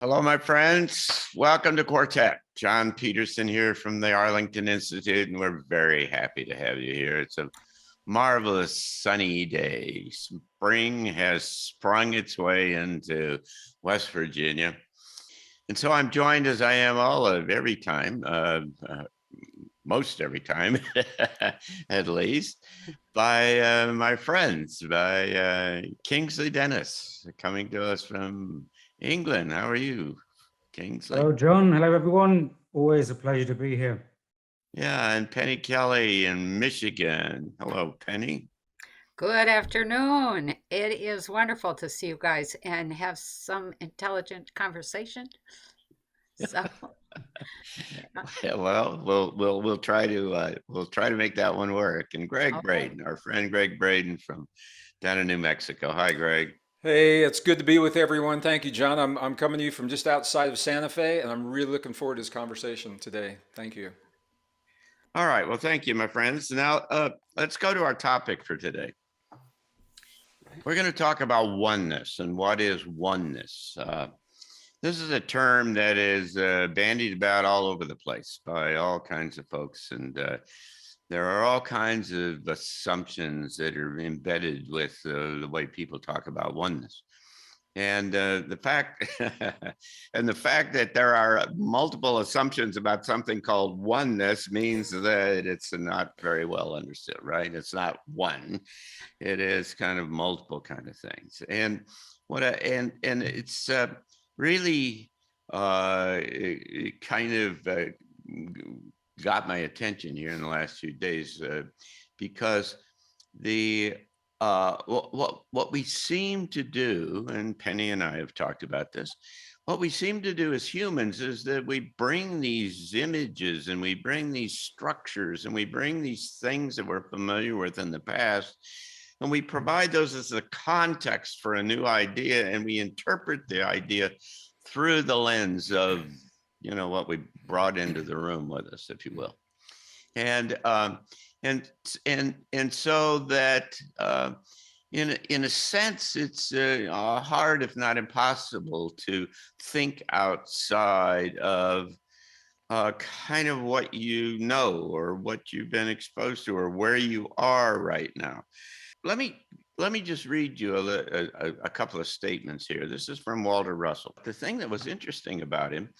Hello, my friends. Welcome to Quartet. John Petersen here from the Arlington Institute, and we're very happy to have you here. It's a marvelous sunny day. Spring has sprung its way into West Virginia. And so I'm joined, as I am all of every time, most every time, at least, by my friends, by Kingsley Dennis, coming to us from England. How are you, Kingsley? Hello, John. Hello, everyone. Always a pleasure to be here. Yeah, and Penny Kelly in Michigan. Hello, Penny. Good afternoon. It is wonderful to see you guys and have some intelligent conversation. So, Yeah, well, we'll try to make that one work. And Gregg okay. Braden, our friend Gregg Braden from down in New Mexico. Hi, Greg. Hey, it's good to be with everyone. Thank you, John. I'm coming to you from just outside of Santa Fe, and I'm really looking forward to this conversation today. Thank you. All right. Well, thank you, my friends. Now, let's go to our topic for today. We're going to talk about oneness and what is oneness. This is a term that is bandied about all over the place by all kinds of folks. And there are all kinds of assumptions that are embedded with the way people talk about oneness. And the fact that there are multiple assumptions about something called oneness means that it's not very well understood, right? It's not one. It is kind of multiple kind of things. And it's really it kind of got my attention here in the last few days because the what we seem to do, and Penny and I have talked about this, what we seem to do as humans is that we bring these images and we bring these structures and we bring these things that we're familiar with in the past, and we provide those as a context for a new idea, and we interpret the idea through the lens of, what we brought into the room with us, if you will. And so that in a sense, it's hard, if not impossible, to think outside of kind of what you know or what you've been exposed to or where you are right now. Let me just read you a couple of statements here. This is from Walter Russell. The thing that was interesting about him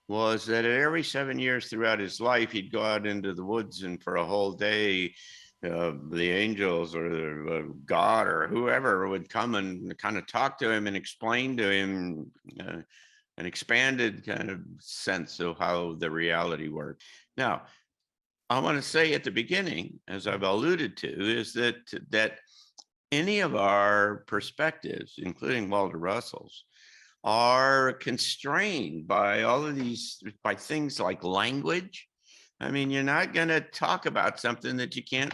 was that every 7 years throughout his life, he'd go out into the woods, and for a whole day, the angels or God or whoever would come and kind of talk to him and explain to him an expanded kind of sense of how the reality worked. Now, I want to say at the beginning, as I've alluded to, is that any of our perspectives, including Walter Russell's, are constrained by all of these, by things like language. I mean, you're not going to talk about something that you can't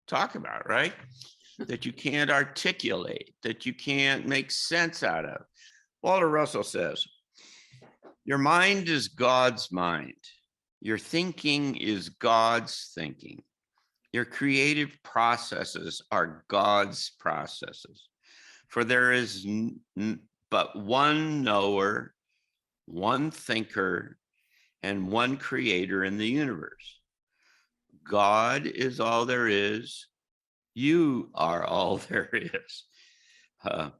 talk about, right? That you can't articulate, that you can't make sense out of. Walter Russell says, your mind is God's mind. Your thinking is God's thinking. Your creative processes are God's processes. For there is but one knower, one thinker, and one creator in the universe. God is all there is. You are all there is. And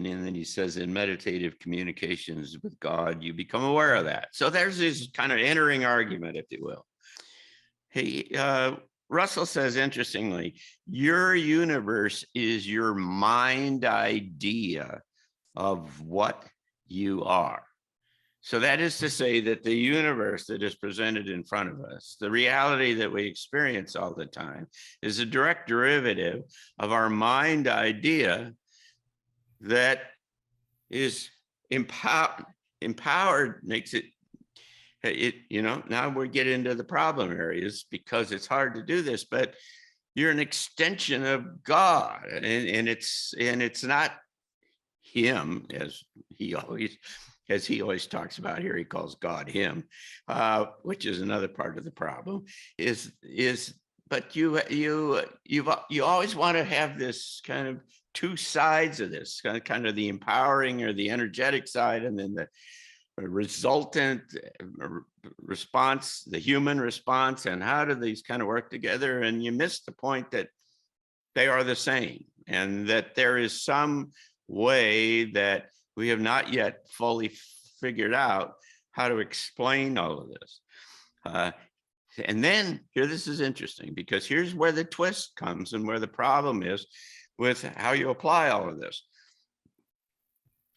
then he says, in meditative communications with God, you become aware of that. So there's this kind of entering argument, if you will. Russell says, interestingly, your universe is your mind idea of what you are. So that is to say that the universe that is presented in front of us, the reality that we experience all the time, is a direct derivative of our mind idea that is empowered, makes it, now we get into the problem areas because it's hard to do this, but you're an extension of God, and it's not him, as he always talks about here. He calls God him, which is another part of the problem, is but you always want to have this kind of two sides of this, kind of the empowering or the energetic side, and then the resultant response, the human response, and how do these kind of work together? And you miss the point that they are the same, and that there is some way that we have not yet fully figured out how to explain all of this. And then here, this is interesting, because here's where the twist comes and where the problem is with how you apply all of this.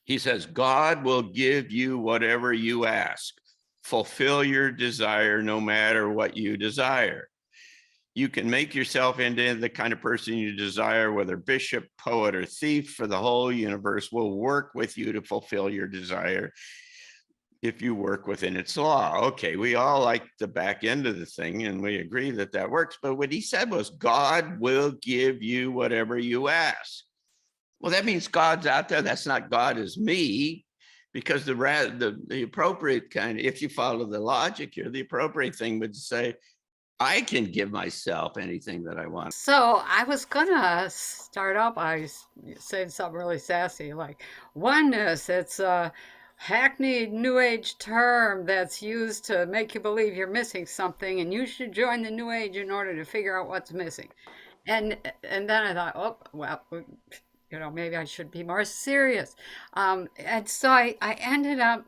He says, God will give you whatever you ask. Fulfill your desire no matter what you desire. You can make yourself into the kind of person you desire, whether bishop, poet, or thief, for the whole universe will work with you to fulfill your desire if you work within its law. Okay, we all like the back end of the thing, and we agree that that works. But what he said was, God will give you whatever you ask. Well, that means God's out there. That's not God as me, because the appropriate kind, if you follow the logic here, the appropriate thing would say, I can give myself anything that I want. So I was gonna start out by saying something really sassy, like oneness. It's a hackneyed New Age term that's used to make you believe you're missing something, and you should join the New Age in order to figure out what's missing. And then I thought, oh well, maybe I should be more serious. And so I ended up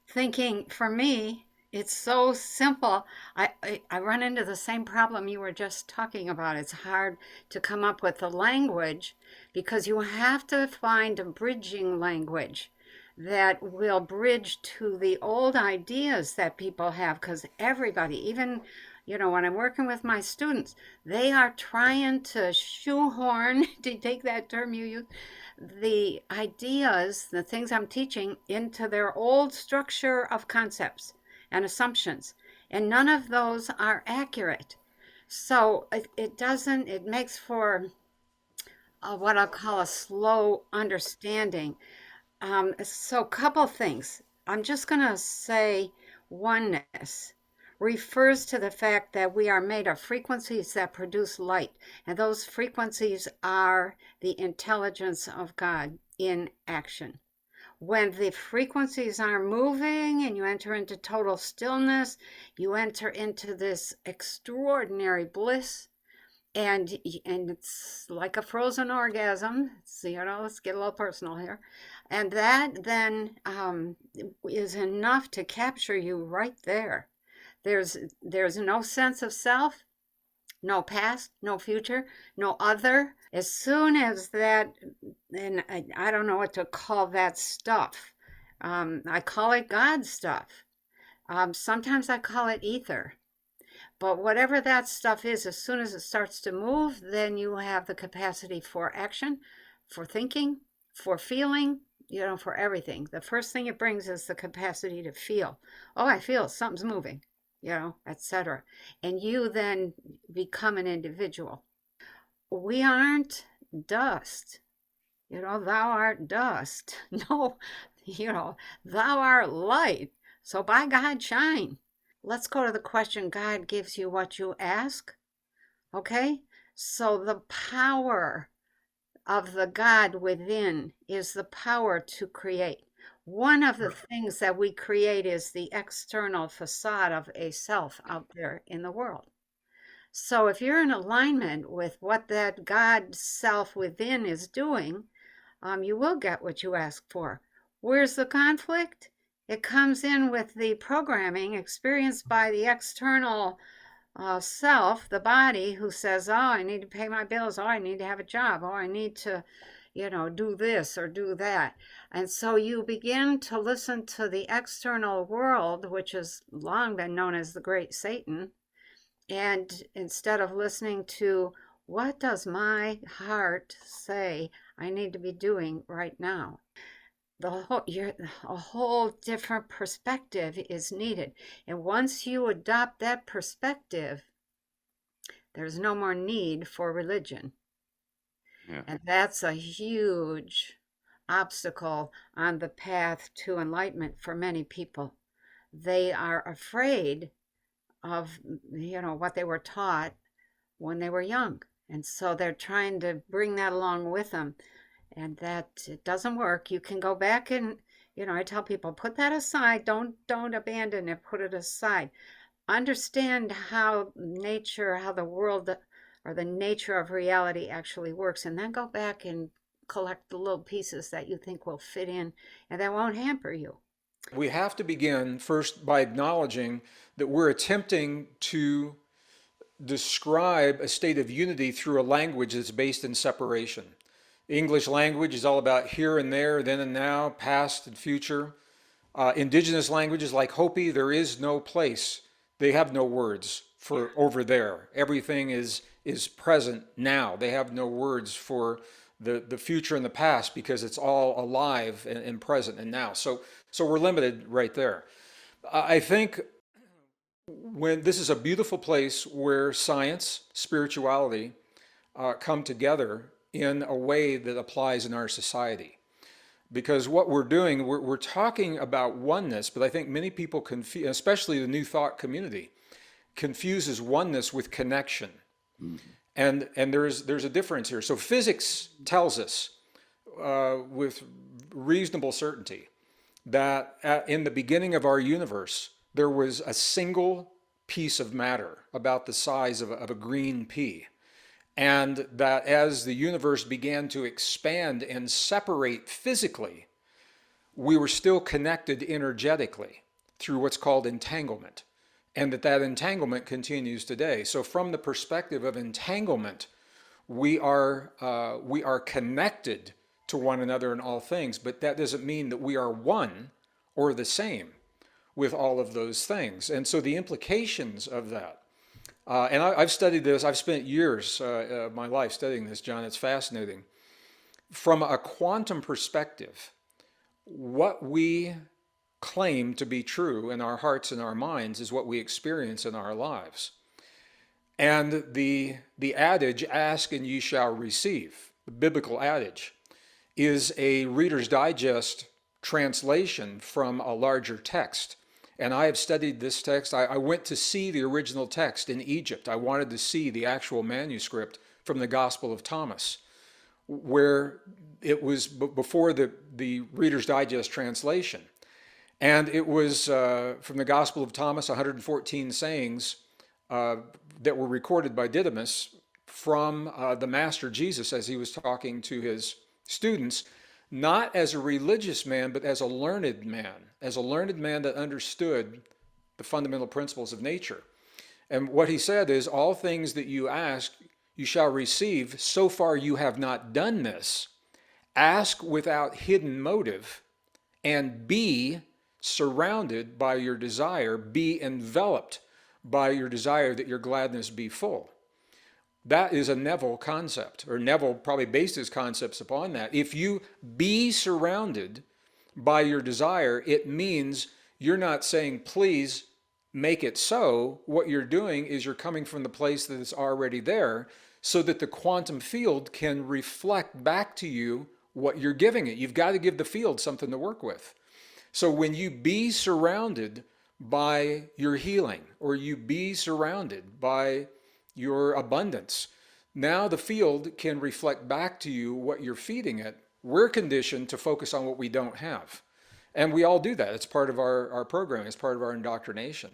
thinking, for me, it's so simple. I run into the same problem you were just talking about. It's hard to come up with the language, because you have to find a bridging language that will bridge to the old ideas that people have, because everybody, even when I'm working with my students, they are trying to shoehorn, to take that term you use, the ideas, the things I'm teaching, into their old structure of concepts and assumptions, and none of those are accurate. So it makes for what I'll call a slow understanding. So a couple things. I'm just going to say oneness refers to the fact that we are made of frequencies that produce light, and those frequencies are the intelligence of God in action. When the frequencies are moving and you enter into total stillness, you enter into this extraordinary bliss, and it's like a frozen orgasm. Let's get a little personal here. And that then is enough to capture you right there. There's no sense of self, no past, no future, no other. As soon as that, and I don't know what to call that stuff. I call it God stuff. Sometimes I call it ether. But whatever that stuff is, as soon as it starts to move, then you have the capacity for action, for thinking, for feeling, for everything. The first thing it brings is the capacity to feel. Oh, I feel something's moving, etc. And you then become an individual. We aren't dust. Thou art dust. No, thou art light. So by God, shine. Let's go to the question, God gives you what you ask. Okay? So the power of the God within is the power to create. One of the things that we create is the external facade of a self out there in the world. So if you're in alignment with what that God self within is doing, you will get what you ask for. Where's the conflict? It comes in with the programming experienced by the external self, the body, who says, oh, I need to pay my bills. Oh, I need to have a job. Oh, I need to, do this or do that. And so you begin to listen to the external world, which has long been known as the Great Satan. And instead of listening to, what does my heart say I need to be doing right now? A whole different perspective is needed. And once you adopt that perspective, there's no more need for religion. Yeah. And that's a huge obstacle on the path to enlightenment for many people. They are afraid of, what they were taught when they were young. And so they're trying to bring that along with them. And that it doesn't work. You can go back and, I tell people, put that aside. Don't abandon it. Put it aside. Understand how nature, how the world or the nature of reality actually works, and then go back and collect the little pieces that you think will fit in and that won't hamper you. We have to begin first by acknowledging that we're attempting to describe a state of unity through a language that's based in separation. The English language is all about here and there, then and now, past and future. Indigenous languages like Hopi, there is no place. They have no words for over there. Everything is present now. They have no words for the future and the past because it's all alive and present and now. So we're limited right there. I think when this is a beautiful place where science, spirituality come together in a way that applies in our society. Because what we're doing, we're talking about oneness, but I think many people confuse, especially the New Thought community, confuses oneness with connection. And there's a difference here. So physics tells us with reasonable certainty that in the beginning of our universe, there was a single piece of matter about the size of a green pea. And that as the universe began to expand and separate physically, we were still connected energetically through what's called entanglement. And that entanglement continues today. So from the perspective of entanglement, we are connected to one another in all things, but that doesn't mean that we are one or the same with all of those things. And so the implications of that, and I've studied this, I've spent years of my life studying this, John, it's fascinating. From a quantum perspective, what we claim to be true in our hearts and our minds is what we experience in our lives. And the adage, ask and ye shall receive, the biblical adage, is a Reader's Digest translation from a larger text. And I have studied this text. I went to see the original text in Egypt. I wanted to see the actual manuscript from the Gospel of Thomas, where it was before the Reader's Digest translation. And it was from the Gospel of Thomas, 114 sayings that were recorded by Didymus from the Master Jesus as he was talking to his students, not as a religious man, but as a learned man that understood the fundamental principles of nature. And what he said is, all things that you ask, you shall receive. So far you have not done this. Ask without hidden motive, and be surrounded by your desire, be enveloped by your desire that your gladness be full. That is a Neville concept, or Neville probably based his concepts upon that. If you be surrounded by your desire, it means you're not saying, please make it so. What you're doing is you're coming from the place that is already there so that the quantum field can reflect back to you what you're giving it. You've got to give the field something to work with. So when you be surrounded by your healing, or you be surrounded by your abundance, now the field can reflect back to you what you're feeding it. We're conditioned to focus on what we don't have. And we all do that. It's part of our program. It's part of our indoctrination.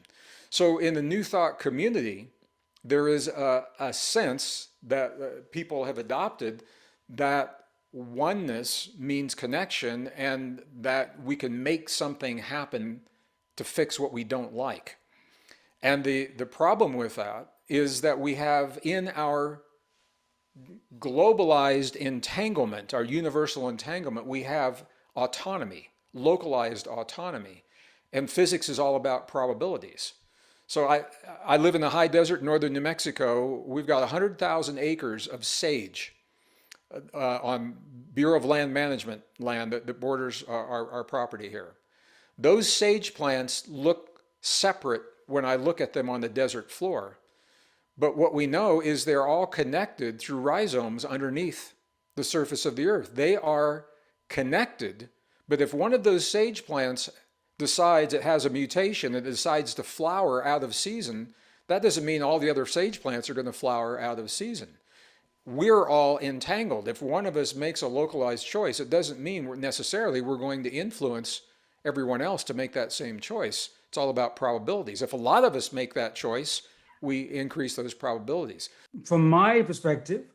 So in the New Thought community, there is a sense that people have adopted that oneness means connection, and that we can make something happen to fix what we don't like. And the problem with that is that we have in our globalized entanglement, our universal entanglement, we have autonomy, localized autonomy. And physics is all about probabilities. So I live in the high desert, northern New Mexico. We've got 100,000 acres of sage on Bureau of Land Management land that borders our property here. Those sage plants look separate when I look at them on the desert floor. But what we know is they're all connected through rhizomes underneath the surface of the earth. They are connected, but if one of those sage plants decides it has a mutation and it decides to flower out of season, that doesn't mean all the other sage plants are going to flower out of season. We're all entangled. If one of us makes a localized choice, it doesn't mean we're going to influence everyone else to make that same choice. It's all about probabilities. If a lot of us make that choice, we increase those probabilities. From my perspective,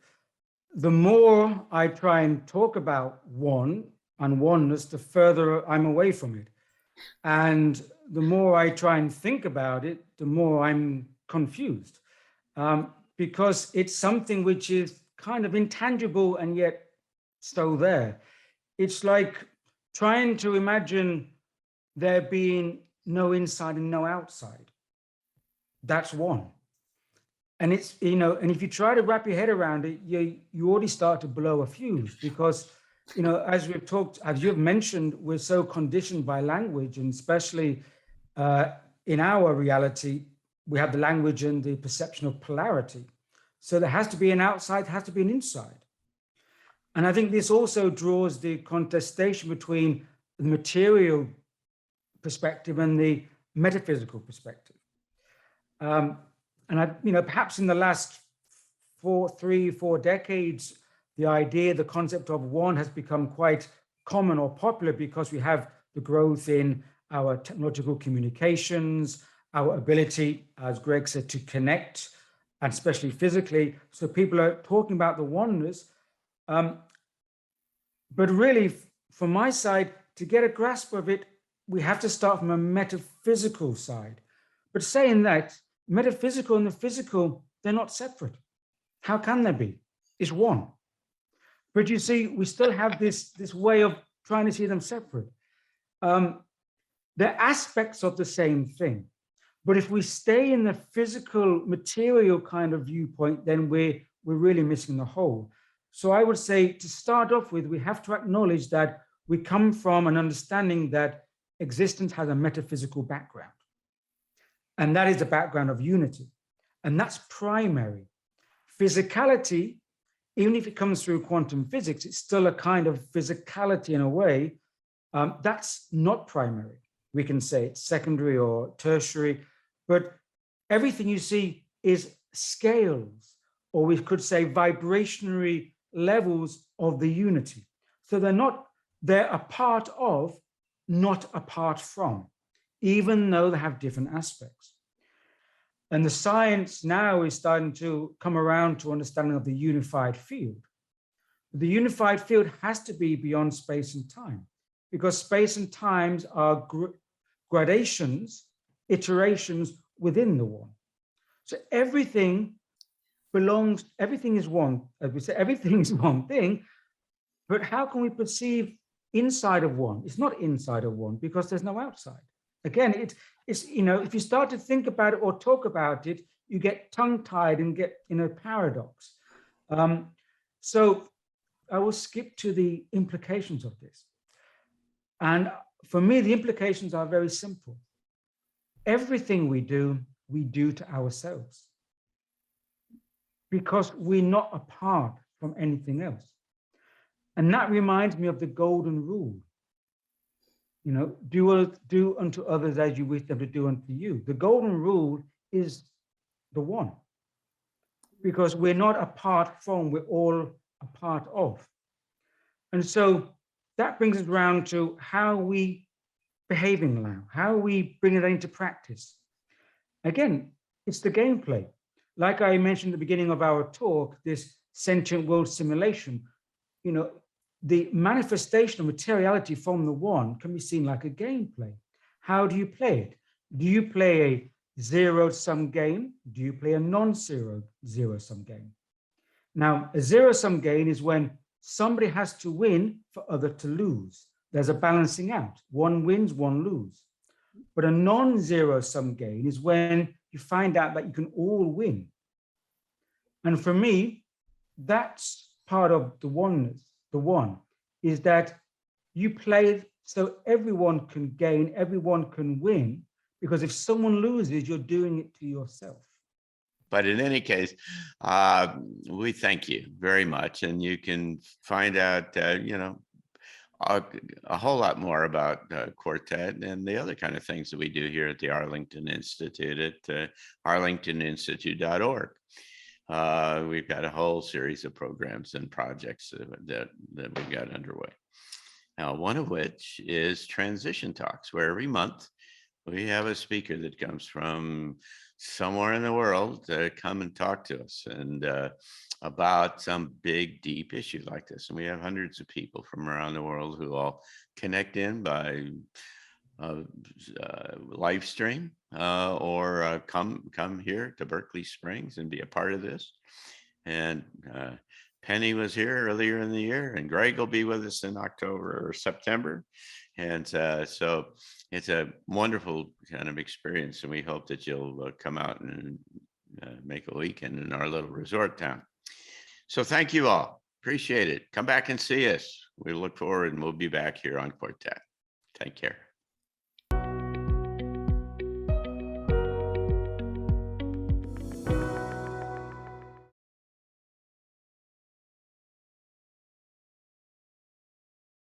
the more I try and talk about one and oneness, the further I'm away from it. And the more I try and think about it, the more I'm confused. Because it's something which is kind of intangible and yet still there. It's like trying to imagine there being no inside and no outside. That's one. And it's, and if you try to wrap your head around it, you already start to blow a fuse, because, as we've talked, as you've mentioned, we're so conditioned by language, and especially in our reality, we have the language and the perception of polarity. So there has to be an outside, has to be an inside. And I think this also draws the contestation between the material perspective and the metaphysical perspective. And perhaps in the last 4 decades, the idea, the concept of one has become quite common or popular, because we have the growth in our technological communications, our ability, as Gregg said, to connect, and especially physically. So people are talking about the oneness. But really, from my side, to get a grasp of it, we have to start from a metaphysical side. But saying that, metaphysical and the physical, they're not separate. How can they be? It's one. But you see, we still have this way of trying to see them separate. They're aspects of the same thing. But if we stay in the physical, material kind of viewpoint, then we're really missing the whole. So I would say, to start off with, we have to acknowledge that we come from an understanding that existence has a metaphysical background. And that is the background of unity. And that's primary. Physicality, even if it comes through quantum physics, it's still a kind of physicality in a way. That's not primary. We can say it's secondary or tertiary, but everything you see is scales, or we could say vibrationary levels of the unity. So they're a part of, not apart from, even though they have different aspects. And the science now is starting to come around to understanding of the unified field. The unified field has to be beyond space and time, because space and times are gradations, iterations within the one. So everything is one, as we say, everything is one thing, but how can we perceive inside of one? It's not inside of one, because there's no outside. Again, it's if you start to think about it or talk about it, you get tongue-tied and get paradox. So I will skip to the implications of this. And for me, the implications are very simple. Everything we do to ourselves, because we're not apart from anything else. And that reminds me of the golden rule. Do unto others as you wish them to do unto you. The golden rule is the one, because we're not apart from, we're all a part of. And so that brings us around to how we behaving now, how we bring it into practice. Again, it's the gameplay. Like I mentioned at the beginning of our talk, this sentient world simulation, the manifestation of materiality from the one can be seen like a gameplay. How do you play it? Do you play a zero-sum game? Do you play a zero-sum game? Now, a zero-sum game is when somebody has to win for other to lose. There's a balancing out. One wins, one loses. But a non-zero-sum game is when you find out that you can all win. And for me, that's part of the oneness. The one is that you play so everyone can gain, everyone can win, because if someone loses, you're doing it to yourself. But in any case, we thank you very much. And you can find out, a whole lot more about Quartet and the other kind of things that we do here at the Arlington Institute at arlingtoninstitute.org. We've got a whole series of programs and projects that we've got underway. One of which is Transition Talks, where every month we have a speaker that comes from somewhere in the world to come and talk to us and about some big, deep issue like this. And we have hundreds of people from around the world who all connect in by live stream or come here to Berkeley Springs and be a part of this. And Penny was here earlier in the year, and Gregg will be with us in October or September. And so it's a wonderful kind of experience, and we hope that you'll come out and make a weekend in our little resort town. So thank you all. Appreciate it. Come back and see us. We look forward, and we'll be back here on Quartet. Take care.